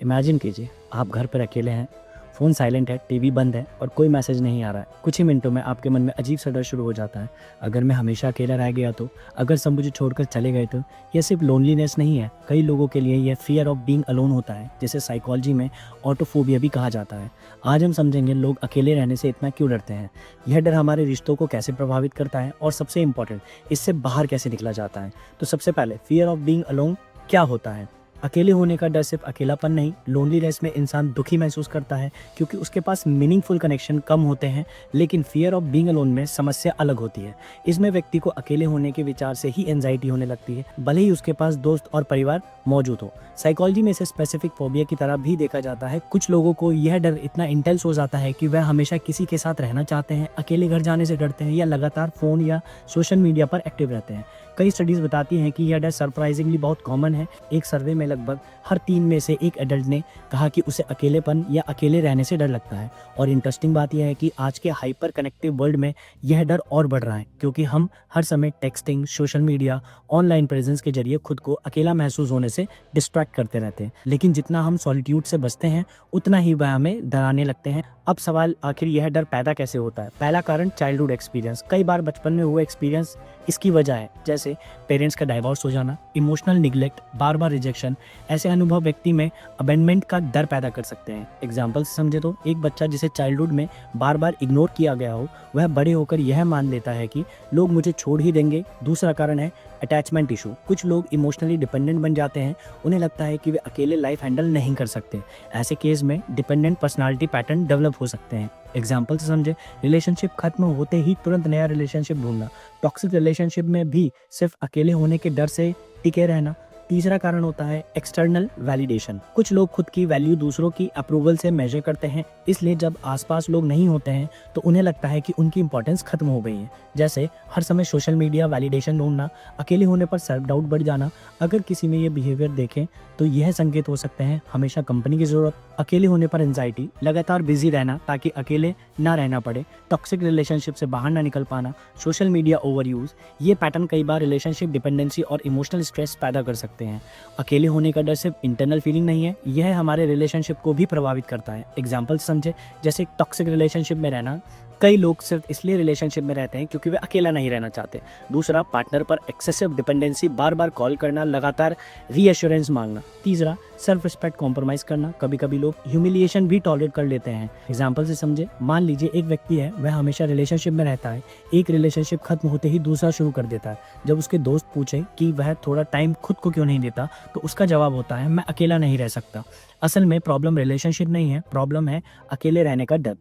Imagine कीजिए आप घर पर अकेले हैं, फ़ोन साइलेंट है, टीवी बंद है और कोई मैसेज नहीं आ रहा है। कुछ ही मिनटों में आपके मन में अजीब सा डर शुरू हो जाता है। अगर मैं हमेशा अकेला रह गया तो? अगर सब मुझे छोड़कर चले गए तो? ये सिर्फ लोनलीनेस नहीं है, कई लोगों के लिए यह फ़ियर ऑफ बीइंग अलोन होता है, जिसे साइकोलॉजी में ऑटोफोबिया भी कहा जाता है। आज हम समझेंगे लोग अकेले रहने से इतना क्यों डरते हैं, यह डर हमारे रिश्तों को कैसे प्रभावित करता है और सबसे इम्पोर्टेंट, इससे बाहर कैसे निकला जाता है। तो सबसे पहले फ़ियर ऑफ बीइंग अलोन क्या होता है? अकेले होने का डर सिर्फ अकेलापन नहीं, लोनलीनेस में इंसान दुखी महसूस करता है क्योंकि उसके पास मीनिंगफुल कनेक्शन कम होते हैं। लेकिन फियर ऑफ बीइंग अलोन में समस्या अलग होती है। इसमें व्यक्ति को अकेले होने के विचार से ही एंजाइटी होने लगती है, भले ही उसके पास दोस्त और परिवार मौजूद हो। साइकोलॉजी में इसे स्पेसिफिक फोबिया की तरह भी देखा जाता है। कुछ लोगों को यह डर इतना इंटेंस हो जाता है कि वह हमेशा किसी के साथ रहना चाहते हैं, अकेले घर जाने से डरते हैं या लगातार फ़ोन या सोशल मीडिया पर एक्टिव रहते हैं। कई स्टडीज़ बताती हैं कि यह डर सरप्राइजिंगली बहुत कॉमन है। एक सर्वे में लगभग हर 3 में से 1 एडल्ट ने कहा कि उसे अकेलेपन या अकेले रहने से डर लगता है। और इंटरेस्टिंग बात यह है कि आज के हाइपर कनेक्टिव वर्ल्ड में यह डर और बढ़ रहा है, क्योंकि हम हर समय texting, social media, online presence के जरिए खुद को अकेला महसूस होने से डिस्ट्रैक्ट करते रहते हैं। लेकिन जितना हम सॉलिट्यूड से बचते हैं, उतना ही वह हमें डराने लगते हैं। अब सवाल, आखिर यह डर पैदा कैसे होता है? पहला कारण, चाइल्डहुड एक्सपीरियंस। कई बार बचपन में हुए एक्सपीरियंस इसकी वजह है, जैसे पेरेंट्स का डाइवोर्स हो जाना, इमोशनल निग्लेक्ट, बार बार रिजेक्शन। ऐसे अनुभव व्यक्ति में अबेंडनमेंट का डर पैदा कर सकते हैं। एग्जाम्पल से समझे तो एक बच्चा जिसे चाइल्डहुड में बार बार इग्नोर किया गया हो, वह बड़े होकर यह मान लेता है कि लोग मुझे छोड़ ही देंगे। दूसरा कारण है अटैचमेंट इशू। कुछ लोग इमोशनली डिपेंडेंट बन जाते हैं, उन्हें लगता है कि वे अकेले लाइफ हैंडल नहीं कर सकते। ऐसे केस में डिपेंडेंट पर्सनालिटी पैटर्न डेवलप हो सकते हैं। एग्जाम्पल से समझे, रिलेशनशिप खत्म होते ही तुरंत नया रिलेशनशिप ढूंढना, टॉक्सिक रिलेशनशिप में भी सिर्फ अकेले होने के डर से टिके रहना। तीसरा कारण होता है एक्सटर्नल वैलिडेशन। कुछ लोग खुद की वैल्यू दूसरों की अप्रूवल से मेजर करते हैं, इसलिए जब आसपास लोग नहीं होते हैं तो उन्हें लगता है कि उनकी इंपॉर्टेंस खत्म हो गई है। जैसे हर समय सोशल मीडिया वैलिडेशन ढूंढना, अकेले होने पर सेल्फ डाउट बढ़ जाना। अगर किसी में ये बिहेवियर देखें तो यह संकेत हो सकते हैं हमेशा कंपनी की जरूरत, अकेले होने पर एंजाइटी, लगातार बिजी रहना ताकि अकेले ना रहना पड़े, टॉक्सिक रिलेशनशिप से बाहर ना निकल पाना, सोशल मीडिया ओवर यूज। ये पैटर्न कई बार रिलेशनशिप डिपेंडेंसी और इमोशनल स्ट्रेस पैदा कर सकते हैं। अकेले होने का डर सिर्फ इंटरनल फीलिंग नहीं है, यह हमारे रिलेशनशिप को भी प्रभावित करता है। एग्जाम्पल समझे, जैसे टॉक्सिक रिलेशनशिप में रहना, कई लोग सिर्फ इसलिए रिलेशनशिप में रहते हैं क्योंकि वे अकेला नहीं रहना चाहते। दूसरा, पार्टनर पर एक्सेसिव डिपेंडेंसी, बार बार कॉल करना, लगातार रीएश्योरेंस मांगना। तीसरा, सेल्फ रिस्पेक्ट कॉम्प्रोमाइज़ करना, कभी कभी लोग ह्यूमिलिएशन भी टॉलरेट कर लेते हैं। एग्जाम्पल से समझे, मान लीजिए एक व्यक्ति है, वह हमेशा रिलेशनशिप में रहता है, एक रिलेशनशिप खत्म होते ही दूसरा शुरू कर देता है। जब उसके दोस्त पूछे कि वह थोड़ा टाइम खुद को क्यों नहीं देता, तो उसका जवाब होता है, मैं अकेला नहीं रह सकता। असल में प्रॉब्लम रिलेशनशिप नहीं है, प्रॉब्लम है अकेले रहने का डर।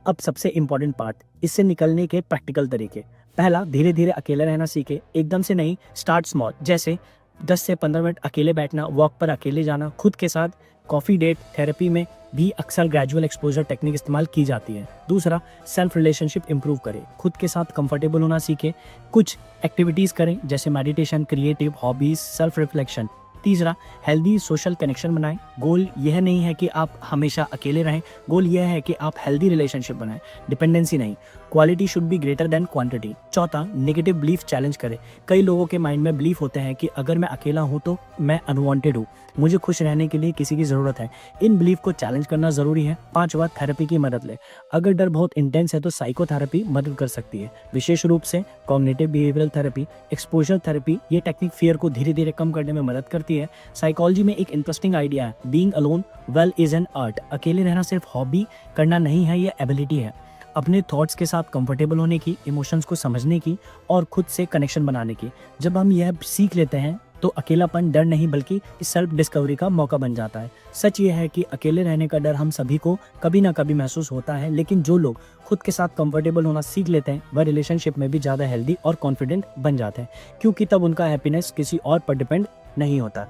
अब सबसे इम्पॉर्टेंट पार्ट, इससे निकलने के प्रैक्टिकल तरीके। पहला, धीरे धीरे अकेले रहना सीखे, एकदम से नहीं, स्टार्ट स्मॉल। जैसे 10 से 15 मिनट अकेले बैठना, वॉक पर अकेले जाना, खुद के साथ कॉफ़ी डेट। थेरेपी में भी अक्सर ग्रेजुअल एक्सपोजर टेक्निक इस्तेमाल की जाती है। दूसरा, सेल्फ रिलेशनशिप इंप्रूव करें, खुद के साथ कंफर्टेबल होना सीखें, कुछ एक्टिविटीज़ करें जैसे meditation, creative hobbies, self reflection. तीसरा, हेल्दी सोशल कनेक्शन बनाएं। गोल यह नहीं है कि आप हमेशा अकेले रहें, गोल यह है कि आप हेल्दी रिलेशनशिप बनाएं, डिपेंडेंसी नहीं। Quality should be greater than quantity. चौथा, नेगेटिव बिलीफ चैलेंज करें। कई लोगों के माइंड में बिलीफ होते हैं कि अगर मैं अकेला हूं तो मैं अनवांटेड हूं, मुझे खुश रहने के लिए किसी की ज़रूरत है। इन बिलीफ को चैलेंज करना ज़रूरी है। पांचवा, थेरेपी की मदद लें। अगर डर बहुत इंटेंस है तो साइकोथेरेपी मदद कर सकती है, विशेष रूप से cognitive behavioural therapy, exposure therapy. ये टेक्निक फियर को धीरे धीरे कम करने में मदद करती है। साइकोलॉजी में एक इंटरेस्टिंग आइडिया है, being alone well is an art. अकेले रहना सिर्फ हॉबी करना नहीं है, ये एबिलिटी है अपने थॉट्स के साथ कंफर्टेबल होने की, इमोशंस को समझने की और खुद से कनेक्शन बनाने की। जब हम यह सीख लेते हैं तो अकेलापन डर नहीं बल्कि सेल्फ डिस्कवरी का मौका बन जाता है। सच ये है कि अकेले रहने का डर हम सभी को कभी ना कभी महसूस होता है, लेकिन जो लोग खुद के साथ कंफर्टेबल होना सीख लेते हैं वह रिलेशनशिप में भी ज़्यादा हेल्दी और कॉन्फिडेंट बन जाते हैं, क्योंकि तब उनका हैप्पीनेस किसी और पर डिपेंड नहीं होता।